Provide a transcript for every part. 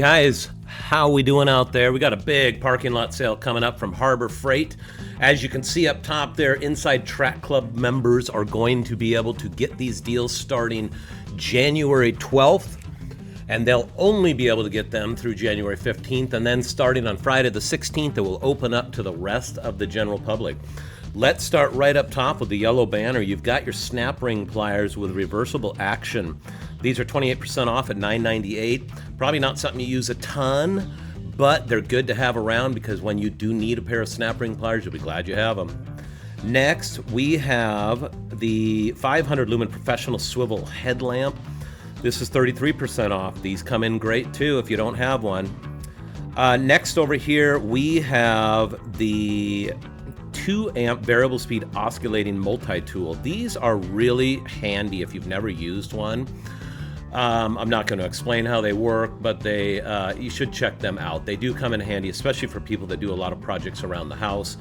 Guys, how we doing out there? We got a big parking lot sale coming up from Harbor Freight. As you can see up top there, Inside Track Club members are going to be able to get these deals starting January 12th, and they'll only be able to get them through January 15th, and then starting on Friday the 16th, it will open up to the rest of the general public. Let's start right up top with the yellow banner. You've got your snap ring pliers with reversible action. These are 28% off at $9.98. Probably not something you use a ton, but they're good to have around because when you do need a pair of snap ring pliers, you'll be glad you have them. Next, we have the 500 lumen professional swivel headlamp. This is 33% off. These come in great too if you don't have one. Next over here, we have the 2 amp variable speed oscillating multi-tool. These are really handy if you've never used one. I'm not going to explain how they work, but you should check them out. They do come in handy, especially for people that do a lot of projects around the house.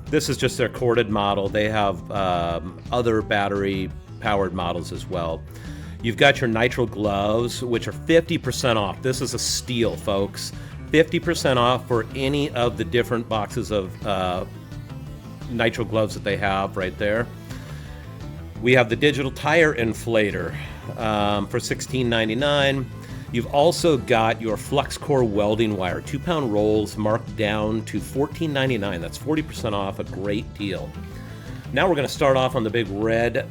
This is just their corded model. They have other battery-powered models as well. You've got your nitro gloves, which are 50% off. This is a steal, folks. 50% off for any of the different boxes of nitro gloves that they have right there. We have the digital tire inflator for $16.99. You've also got your flux core welding wire, 2-pound rolls marked down to $14.99. That's 40% off, a great deal. Now we're going to start off on the big red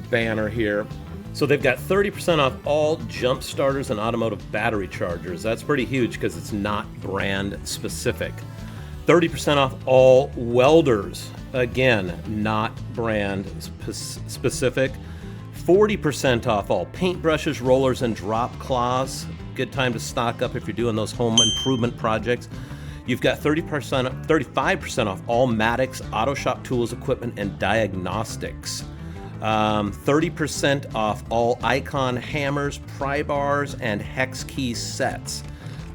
banner here. So they've got 30% off all jump starters and automotive battery chargers. That's pretty huge because it's not brand specific. 30% off all welders. Again, not brand specific. 40% off all paintbrushes, rollers, and drop cloths. Good time to stock up if you're doing those home improvement projects. You've got 35% off all Maddox auto shop tools, equipment, and diagnostics. 30% off all Icon hammers, pry bars, and hex key sets.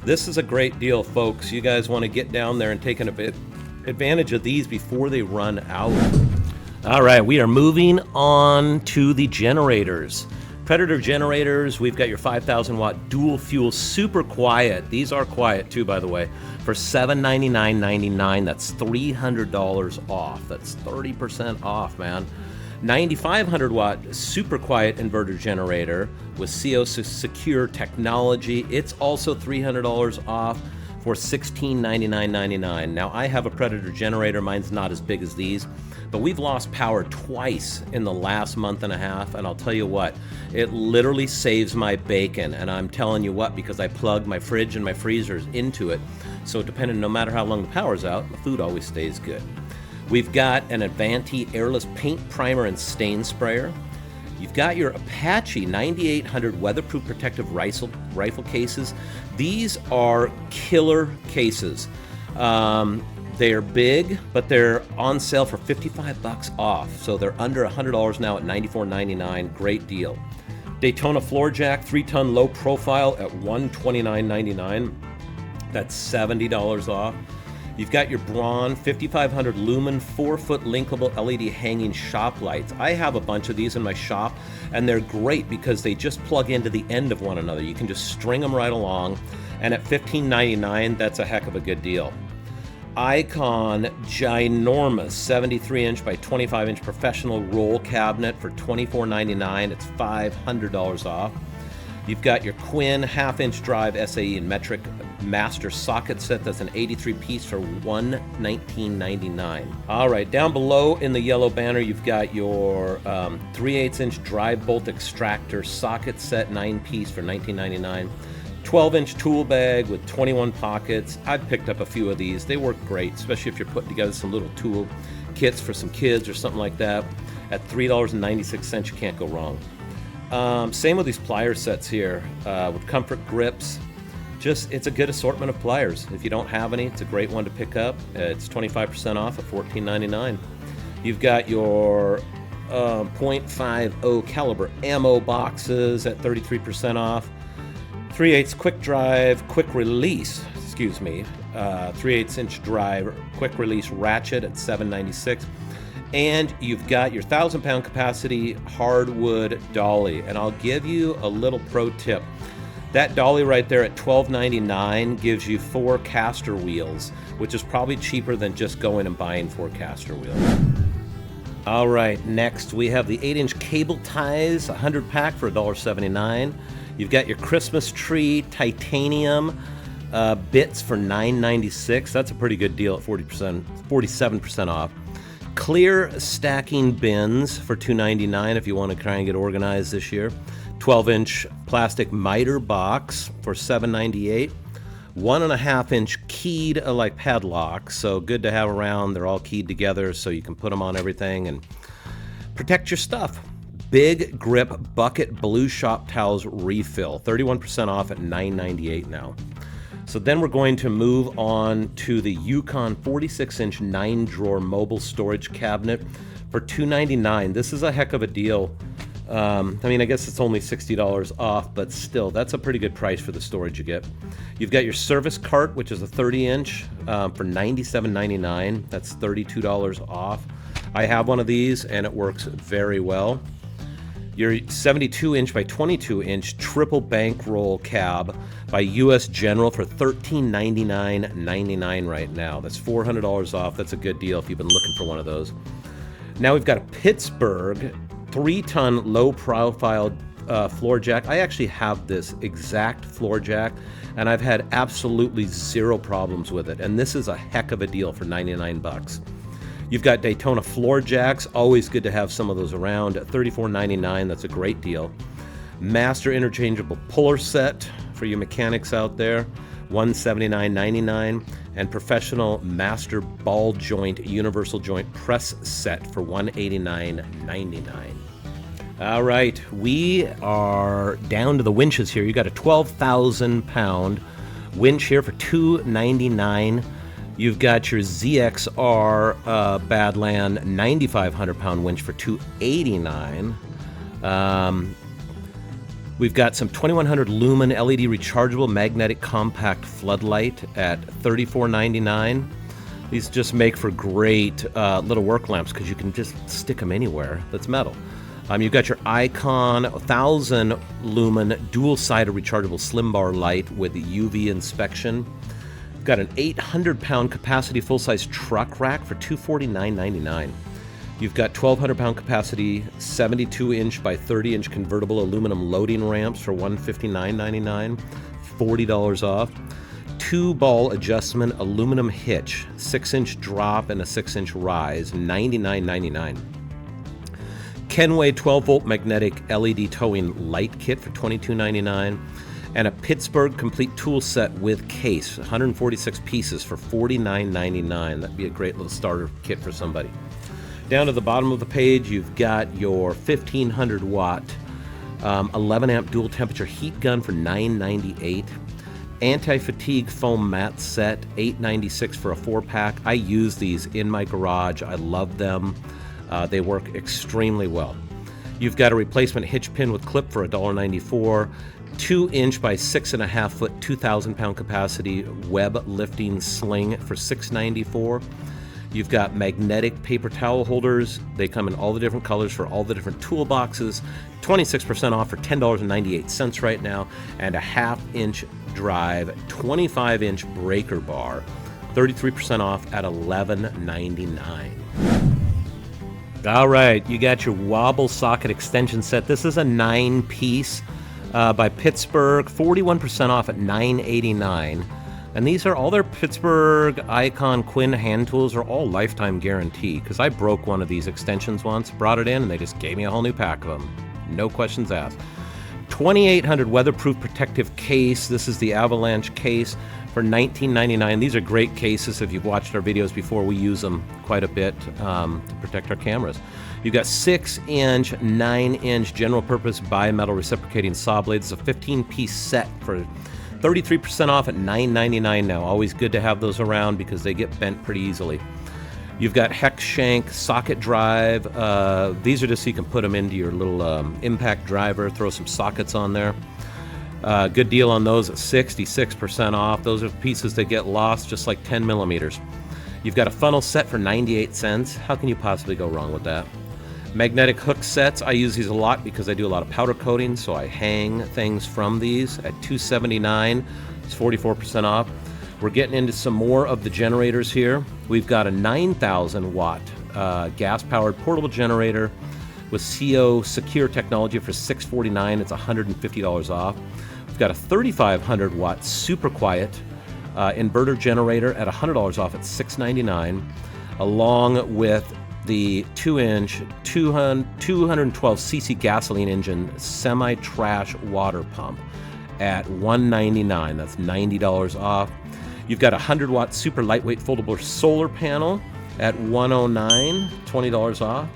This is a great deal, folks. You guys want to get down there and take advantage of these before they run out. All right, we are moving on to the generators. Predator generators, we've got your 5,000 watt dual fuel super quiet. These are quiet too, by the way, for $799.99. That's $300 off. That's 30% off, man. 9,500 watt super quiet inverter generator with CO secure technology. It's also $300 off for $1699.99. Now I have a Predator generator. Mine's not as big as these, but we've lost power twice in the last month and a half, and I'll tell you what, it literally saves my bacon. And I'm telling you what, because I plug my fridge and my freezers into it, so depending, no matter how long the power's out, the food always stays good. We've got an Avanti airless paint primer and stain sprayer. You've got your Apache 9800 weatherproof protective rifle cases. These are killer cases. They're big, but they're on sale for $55 off. So they're under $100 now at $94.99. Great deal. Daytona floor jack, 3-ton low profile at $129.99. That's $70 off. You've got your Braun 5500 lumen 4-foot linkable LED hanging shop lights. I have a bunch of these in my shop, and they're great because they just plug into the end of one another. You can just string them right along, and at $15.99, that's a heck of a good deal. Icon ginormous 73-inch by 25-inch professional roll cabinet for $24.99. It's $500 off. You've got your Quinn half-inch drive SAE and metric master socket set. That's an 83-piece for $119.99. All right, down below in the yellow banner, you've got your 3/8-inch drive bolt extractor socket set, 9-piece for $19.99. 12-inch tool bag with 21 pockets. I've picked up a few of these. They work great, especially if you're putting together some little tool kits for some kids or something like that. At $3.96, you can't go wrong. Same with these plier sets here with comfort grips. It's a good assortment of pliers. If you don't have any, it's a great one to pick up. It's 25% off at $14.99. You've got your .50 caliber ammo boxes at 33% off. 3/8 quick drive, quick release, 3/8-inch drive, quick release ratchet at $7.96. And you've got your 1,000-pound capacity hardwood dolly. And I'll give you a little pro tip. That dolly right there at $12.99 gives you 4 caster wheels, which is probably cheaper than just going and buying 4 caster wheels. All right, next we have the 8-inch cable ties, 100 pack for $1.79. You've got your Christmas tree titanium bits for $9.96. That's a pretty good deal at 47% off. Clear stacking bins for $2.99 if you want to try and get organized this year. 12-inch plastic miter box for $7.98. 1.5-inch keyed like padlocks, so good to have around. They're all keyed together so you can put them on everything and protect your stuff. Big Grip Bucket Blue Shop Towels refill, 31% off at $9.98 now. So then we're going to move on to the Yukon 46-inch 9-drawer mobile storage cabinet for $2.99. This is a heck of a deal. I mean, I guess it's only $60 off, but still, that's a pretty good price for the storage you get. You've got your service cart, which is a 30-inch for $97.99. That's $32 off. I have one of these, and it works very well. Your 72-inch by 22-inch triple bankroll cab by U.S. General for $1399.99 right now. That's $400 off. That's a good deal if you've been looking for one of those. Now we've got a Pittsburgh 3-ton low-profile floor jack. I actually have this exact floor jack, and I've had absolutely zero problems with it. And this is a heck of a deal for 99 bucks. You've got Daytona floor jacks. Always good to have some of those around at $34.99. That's a great deal. Master interchangeable puller set for you mechanics out there, $179.99. And professional master ball joint universal joint press set for $189.99. All right, we are down to the winches here. You got a 12,000 pound winch here for $299. You've got your ZXR Badland 9,500 pound winch for $289. We've got some 2100 lumen LED rechargeable magnetic compact floodlight at $34.99. These just make for great little work lamps because you can just stick them anywhere that's metal. You've got your Icon 1000 lumen dual-sided rechargeable slim bar light with UV inspection. We've got an 800 pound capacity full-size truck rack for $249.99. You've got 1,200 pound capacity 72-inch by 30-inch convertible aluminum loading ramps for $159.99, $40 off. 2-ball adjustment aluminum hitch, 6-inch drop and a 6-inch rise, $99.99. Kenway 12-volt magnetic LED towing light kit for $22.99. And a Pittsburgh complete tool set with case, 146 pieces for $49.99. That'd be a great little starter kit for somebody. Down to the bottom of the page, you've got your 1,500 watt 11 amp dual temperature heat gun for $9.98. Anti-fatigue foam mat set, $8.96 for a 4-pack. I use these in my garage. I love them. They work extremely well. You've got a replacement hitch pin with clip for $1.94. 2-inch by 6.5 foot, 2,000 pound capacity web lifting sling for $6.94. You've got magnetic paper towel holders. They come in all the different colors for all the different toolboxes. 26% off for $10.98 right now. And a 1/2-inch drive, 25-inch breaker bar, 33% off at $11.99. All right, you got your wobble socket extension set. This is a 9-piece by Pittsburgh, 41% off at $9.89. And these are all their Pittsburgh Icon Quinn hand tools are all lifetime guarantee, because I broke one of these extensions once, brought it in, and they just gave me a whole new pack of them. No questions asked. 2,800 weatherproof protective case. This is the avalanche case for $19.99. These are great cases. If you've watched our videos before, we use them quite a bit to protect our cameras. You've got 6-inch, 9-inch general purpose bimetal reciprocating saw blades. It's a 15-piece set for 33% off at $9.99 now. Always good to have those around because they get bent pretty easily. You've got hex shank socket drive. These are just so you can put them into your little impact driver, throw some sockets on there. Good deal on those at 66% off. Those are pieces that get lost just like 10 millimeters. You've got a funnel set for 98 cents. How can you possibly go wrong with that? Magnetic hook sets, I use these a lot because I do a lot of powder coating, so I hang things from these at $279. It's 44% off. We're getting into some more of the generators here. We've got a 9,000 watt gas-powered portable generator with CO Secure technology for $649. It's $150 off. We've got a 3,500 watt super quiet inverter generator at $100 off at $699, along with the 2-inch 212 cc gasoline engine semi-trash water pump at $199. That's $90 off. You've got a 100 watt super lightweight foldable solar panel at $109, $20 off.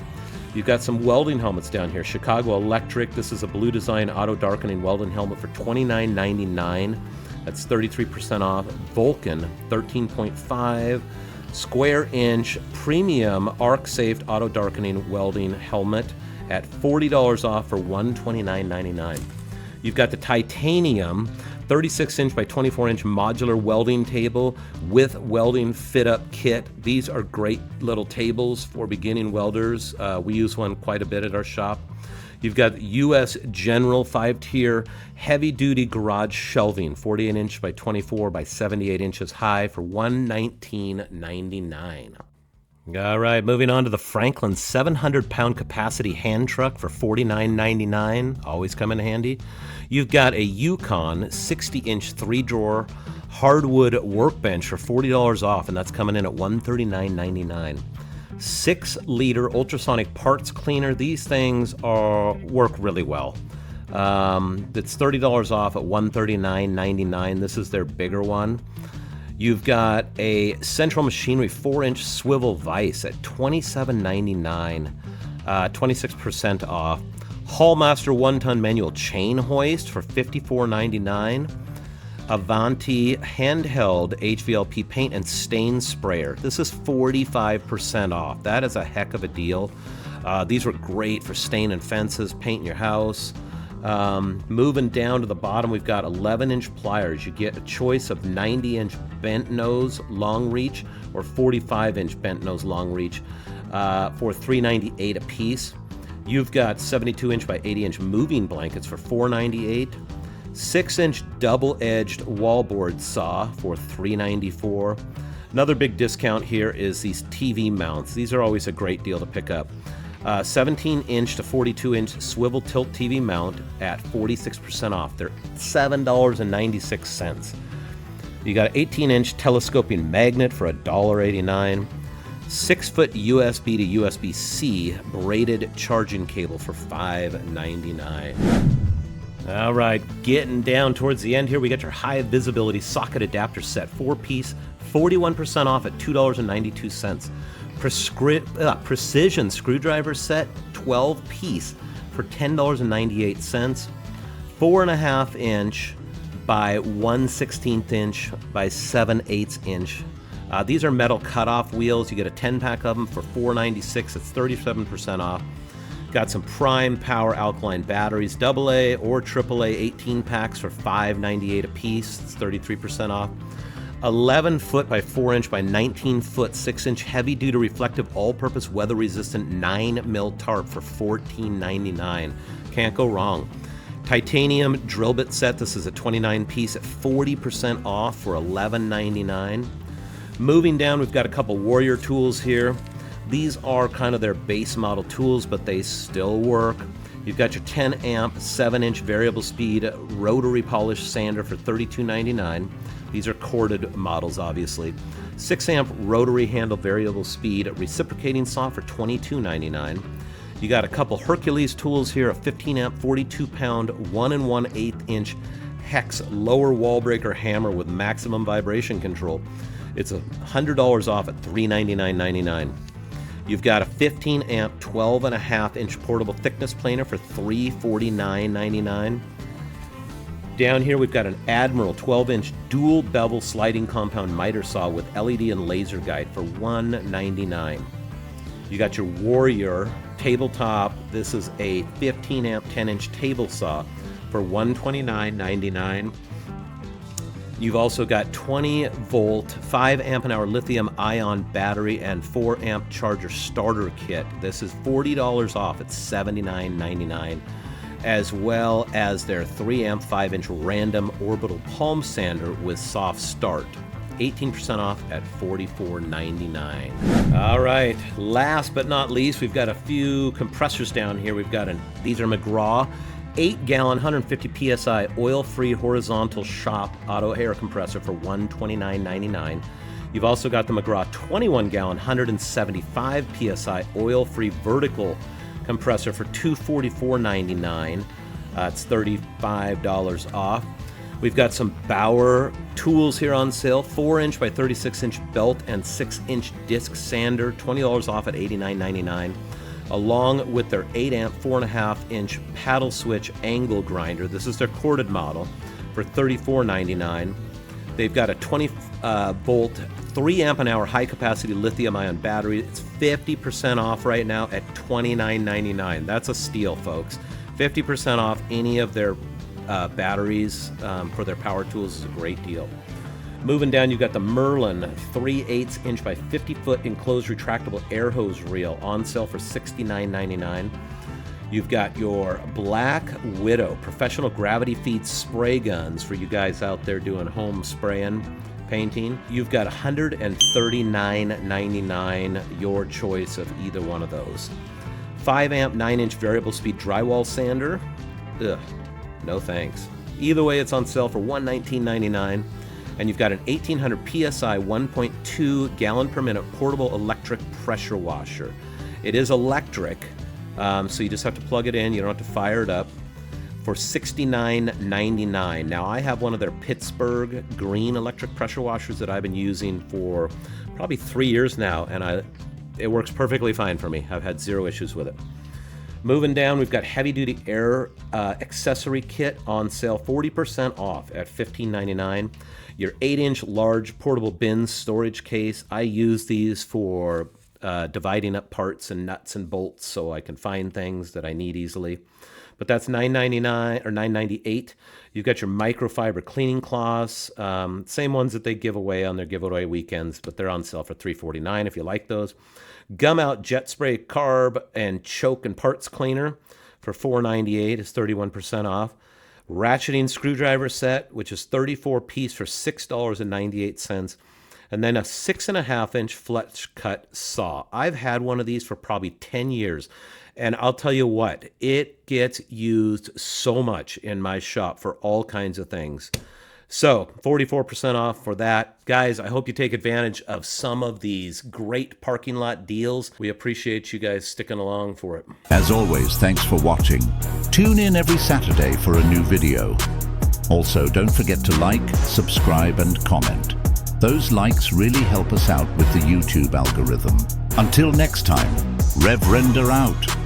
You've got some welding helmets down here. Chicago Electric, this is a blue design auto darkening welding helmet for $29.99. That's 33% off. Vulcan 13.5 square inch premium arc safe auto darkening welding helmet at $40 off for $129.99. You've got the titanium 36 inch by 24 inch modular welding table with welding fit up kit. These are great little tables for beginning welders. We use one quite a bit at our shop. You've got US General 5-tier heavy-duty garage shelving, 48 inch by 24 by 78 inches high for $119.99. All right, moving on to the Franklin 700-pound capacity hand truck for $49.99. Always come in handy. You've got a Yukon 60-inch 3-drawer hardwood workbench for $40 off, and that's coming in at $139.99. 6-liter ultrasonic parts cleaner. These things work really well. It's $30 off at $139.99. This is their bigger one. You've got a Central Machinery 4-inch swivel vise at $27.99, 26% off. Hallmaster 1-ton manual chain hoist for $54.99. Avanti handheld HVLP paint and stain sprayer. This is 45% off. That is a heck of a deal. These were great for staining fences, painting your house. Moving down to the bottom, we've got 11-inch pliers. You get a choice of 90-inch bent nose long reach or 45-inch bent nose long reach for $398 a piece. You've got 72-inch by 80-inch moving blankets for $498. 6-inch double-edged wallboard saw for $394. Another big discount here is these TV mounts. These are always a great deal to pick up. 17-inch to 42-inch swivel tilt TV mount at 46% off. They're $7.96. You got an 18-inch telescoping magnet for $1.89. 6-foot USB to USB-C braided charging cable for $5.99. All right, getting down towards the end here, we got your high visibility socket adapter set, 4-piece, 41% off at $2.92. Precision screwdriver set, 12-piece for $10.98. 4.5-inch by 1/16 inch by 7/8 inch. These are metal cutoff wheels. You get a 10-pack of them for $4.96. It's 37% off. Got some prime power alkaline batteries, AA or AAA 18 packs for $5.98 a piece. It's 33% off. 11-foot by 4-inch by 19-foot 6-inch heavy-duty reflective all-purpose weather-resistant 9mm tarp for $14.99. Can't go wrong. Titanium drill bit set. This is a 29-piece at 40% off for $11.99. Moving down, we've got a couple Warrior tools here. These are kind of their base model tools, but they still work. You've got your 10-amp, 7-inch variable speed rotary polished sander for $32.99. These are corded models, obviously. 6-amp rotary handle variable speed reciprocating saw for $22.99. You got a couple Hercules tools here, a 15-amp, 42-pound, 1 1/8-inch hex lower wall breaker hammer with maximum vibration control. It's $100 off at $399.99. You've got a 15-amp, 12.5-inch portable thickness planer for $349.99. Down here, we've got an Admiral 12-inch dual bevel sliding compound miter saw with LED and laser guide for $199. You got your Warrior tabletop. This is a 15-amp, 10-inch table saw for $129.99. You've also got 20 volt, 5 amp an hour lithium ion battery and 4 amp charger starter kit. This is $40 off at $79.99, as well as their 3 amp 5-inch random orbital palm sander with soft start. 18% off at $44.99. All right, last but not least, we've got a few compressors down here. These are McGraw 8-gallon, 150 PSI, oil-free horizontal shop auto air compressor for $129.99. You've also got the McGraw 21-gallon, 175 PSI, oil-free vertical compressor for $244.99. It's $35 off. We've got some Bauer tools here on sale, 4-inch by 36-inch belt and 6-inch disc sander, $20 off at $89.99. Along with their 8 amp 4.5-inch paddle switch angle grinder. This is their corded model for $34.99. They've got a 20 volt 3 amp an hour high capacity lithium ion battery. It's 50% off right now at $29.99. That's a steal, folks. 50% off any of their batteries for their power tools is a great deal. Moving down, you've got the Merlin 3/8 inch by 50 foot enclosed retractable air hose reel on sale for $69.99. You've got your Black Widow professional gravity feed spray guns for you guys out there doing home spraying, painting. You've got $139.99, your choice of either one of those. 5 amp 9-inch variable speed drywall sander. Ugh, no thanks. Either way, it's on sale for $119.99. And you've got an 1800 PSI 1.2 gallon per minute portable electric pressure washer. It is electric, so you just have to plug it in. You don't have to fire it up, for $69.99. Now, I have one of their Pittsburgh green electric pressure washers that I've been using for probably 3 years now, and it works perfectly fine for me. I've had zero issues with it. Moving down, we've got heavy-duty air accessory kit on sale, 40% off at $15.99. Your 8-inch large portable bin storage case. I use these for dividing up parts and nuts and bolts so I can find things that I need easily. But that's $9.99 or $9.98. You've got your microfiber cleaning cloths, same ones that they give away on their giveaway weekends, but they're on sale for $3.49 if you like those. Gum Out Jet Spray Carb and Choke and Parts Cleaner for $4.98 is 31% off. Ratcheting screwdriver set, which is 34 piece for $6.98. And then a 6.5-inch fletch cut saw. I've had one of these for probably 10 years. And I'll tell you what, it gets used so much in my shop for all kinds of things. So 44% off for that. Guys, I hope you take advantage of some of these great parking lot deals. We appreciate you guys sticking along for it. As always, thanks for watching. Tune in every Saturday for a new video. Also, don't forget to like, subscribe, and comment. Those likes really help us out with the YouTube algorithm. Until next time, Revrender out.